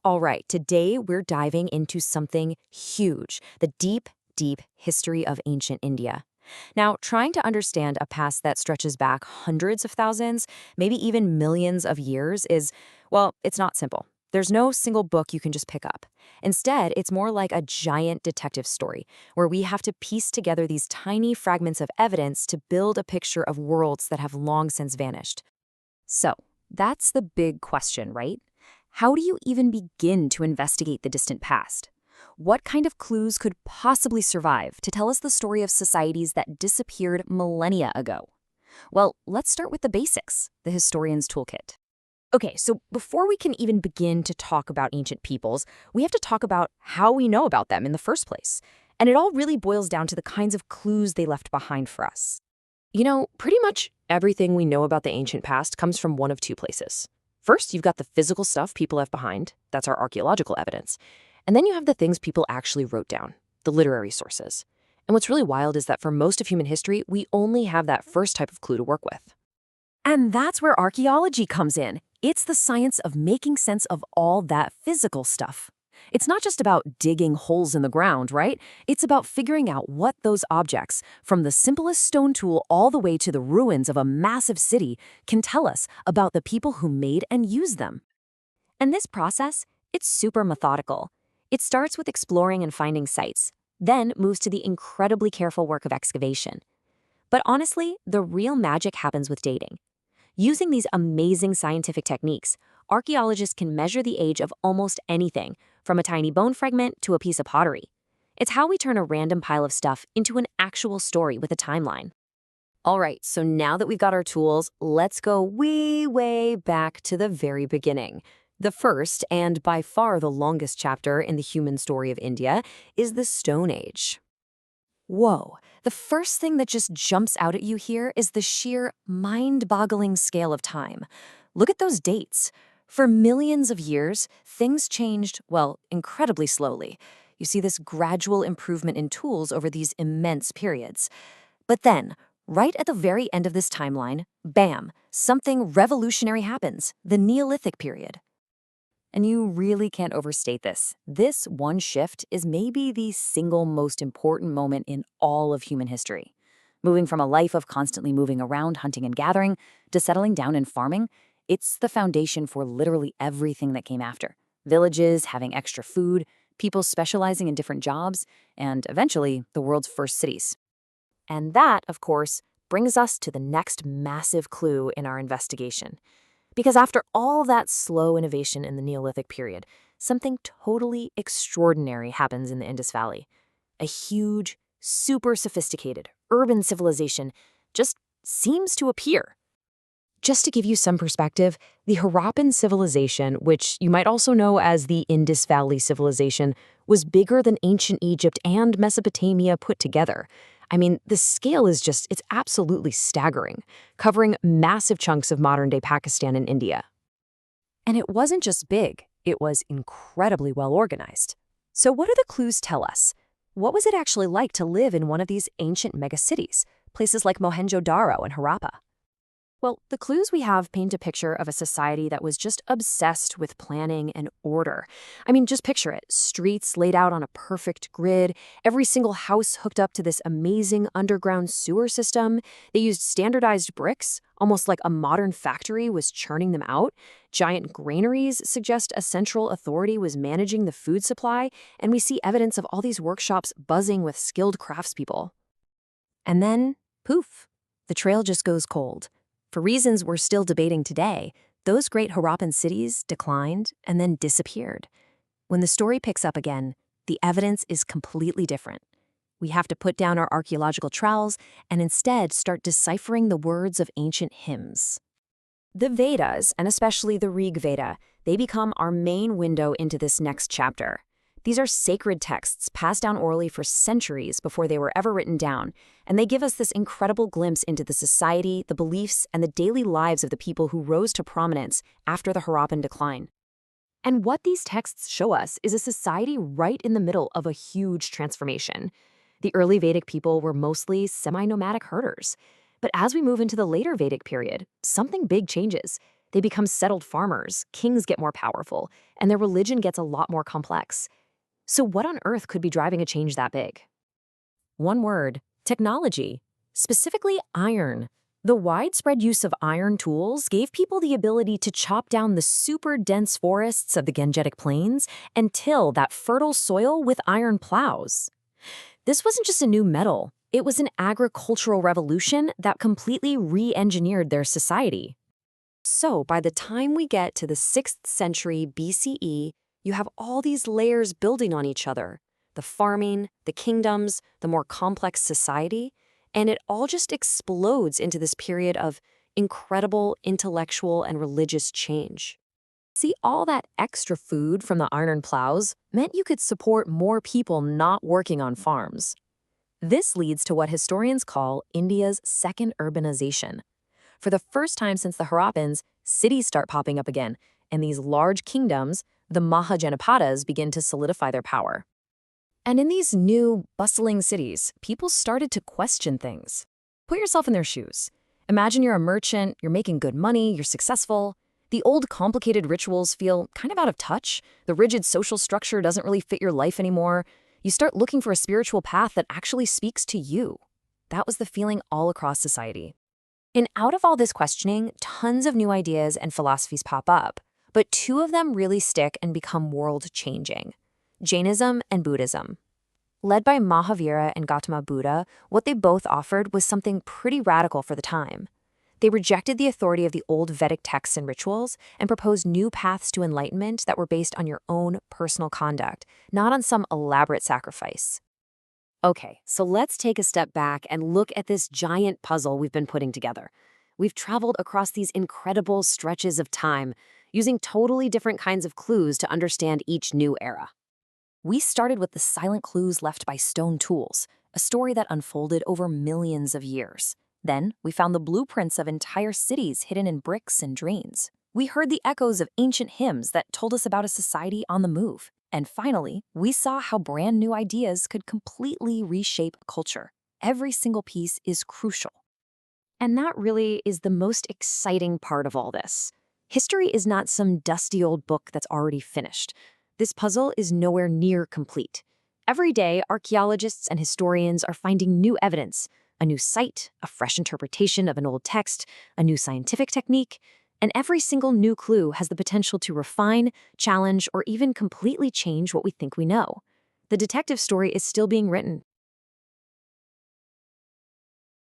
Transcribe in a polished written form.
All right, today we're diving into something huge, the deep, deep history of ancient India. Now, trying to understand a past that stretches back hundreds of thousands, maybe even millions of years is, well, it's not simple. There's no single book you can just pick up. Instead, it's more like a giant detective story, where we have to piece together these tiny fragments of evidence to build a picture of worlds that have long since vanished. So, that's the big question, right? How do you even begin to investigate the distant past? What kind of clues could possibly survive to tell us the story of societies that disappeared millennia ago? Well, let's start with the basics, the historian's toolkit. Okay, so before we can even begin to talk about ancient peoples, we have to talk about how we know about them in the first place. And it all really boils down to the kinds of clues they left behind for us. Pretty much everything we know about the ancient past comes from one of two places. First, you've got the physical stuff people left behind. That's our archaeological evidence. And then you have the things people actually wrote down, the literary sources. And what's really wild is that for most of human history, we only have that first type of clue to work with. And that's where archaeology comes in. It's the science of making sense of all that physical stuff. It's not just about digging holes in the ground, right? It's about figuring out what those objects, from the simplest stone tool all the way to the ruins of a massive city, can tell us about the people who made and used them. And this process, it's super methodical. It starts with exploring and finding sites, then moves to the incredibly careful work of excavation. But honestly, the real magic happens with dating. Using these amazing scientific techniques, archaeologists can measure the age of almost anything, from a tiny bone fragment to a piece of pottery. It's how we turn a random pile of stuff into an actual story with a timeline. All right, so now that we've got our tools, let's go way, way back to the very beginning. The first, and by far the longest chapter in the human story of India, is the Stone Age. Whoa, the first thing that just jumps out at you here is the sheer mind-boggling scale of time. Look at those dates. For millions of years, things changed, well, incredibly slowly. You see this gradual improvement in tools over these immense periods. But then, right at the very end of this timeline, bam, something revolutionary happens, the Neolithic period. And you really can't overstate this. This one shift is maybe the single most important moment in all of human history. Moving from a life of constantly moving around, hunting and gathering, to settling down and farming, it's the foundation for literally everything that came after. Villages having extra food, people specializing in different jobs, and eventually the world's first cities. And that, of course, brings us to the next massive clue in our investigation. Because after all that slow innovation in the Neolithic period, something totally extraordinary happens in the Indus Valley. A huge, super sophisticated, urban civilization just seems to appear. Just to give you some perspective, the Harappan civilization, which you might also know as the Indus Valley civilization, was bigger than ancient Egypt and Mesopotamia put together. I mean, the scale is it's absolutely staggering, covering massive chunks of modern-day Pakistan and India. And it wasn't just big, it was incredibly well organized. So what do the clues tell us? What was it actually like to live in one of these ancient megacities, places like Mohenjo-Daro and Harappa? Well, the clues we have paint a picture of a society that was just obsessed with planning and order. I mean, just picture it. Streets laid out on a perfect grid, every single house hooked up to this amazing underground sewer system. They used standardized bricks, almost like a modern factory was churning them out. Giant granaries suggest a central authority was managing the food supply, and we see evidence of all these workshops buzzing with skilled craftspeople. And then, poof, the trail just goes cold. For reasons we're still debating today, those great Harappan cities declined and then disappeared. When the story picks up again, the evidence is completely different. We have to put down our archaeological trowels and instead start deciphering the words of ancient hymns. The Vedas, and especially the Rig Veda, they become our main window into this next chapter. These are sacred texts passed down orally for centuries before they were ever written down, and they give us this incredible glimpse into the society, the beliefs, and the daily lives of the people who rose to prominence after the Harappan decline. And what these texts show us is a society right in the middle of a huge transformation. The early Vedic people were mostly semi-nomadic herders. But as we move into the later Vedic period, something big changes. They become settled farmers, kings get more powerful, and their religion gets a lot more complex. So what on earth could be driving a change that big? One word: technology. Specifically, iron. The widespread use of iron tools gave people the ability to chop down the super dense forests of the Gangetic Plains and till that fertile soil with iron plows. This wasn't just a new metal, it was an agricultural revolution that completely re-engineered their society. So, by the time we get to the 6th century BCE, you have all these layers building on each other: the farming, the kingdoms, the more complex society, and it all just explodes into this period of incredible intellectual and religious change. See, all that extra food from the iron plows meant you could support more people not working on farms. This leads to what historians call India's second urbanization. For the first time since the Harappans, cities start popping up again, and these large kingdoms, the Mahajanapadas, begin to solidify their power. And in these new, bustling cities, people started to question things. Put yourself in their shoes. Imagine you're a merchant, you're making good money, you're successful. The old complicated rituals feel kind of out of touch. The rigid social structure doesn't really fit your life anymore. You start looking for a spiritual path that actually speaks to you. That was the feeling all across society. And out of all this questioning, tons of new ideas and philosophies pop up. But two of them really stick and become world-changing: Jainism and Buddhism. Led by Mahavira and Gautama Buddha, what they both offered was something pretty radical for the time. They rejected the authority of the old Vedic texts and rituals and proposed new paths to enlightenment that were based on your own personal conduct, not on some elaborate sacrifice. Okay, so let's take a step back and look at this giant puzzle we've been putting together. We've traveled across these incredible stretches of time, using totally different kinds of clues to understand each new era. We started with the silent clues left by stone tools, a story that unfolded over millions of years. Then, we found the blueprints of entire cities hidden in bricks and drains. We heard the echoes of ancient hymns that told us about a society on the move. And finally, we saw how brand new ideas could completely reshape culture. Every single piece is crucial. And that really is the most exciting part of all this. History is not some dusty old book that's already finished. This puzzle is nowhere near complete. Every day, archaeologists and historians are finding new evidence: a new site, a fresh interpretation of an old text, a new scientific technique, and every single new clue has the potential to refine, challenge, or even completely change what we think we know. The detective story is still being written,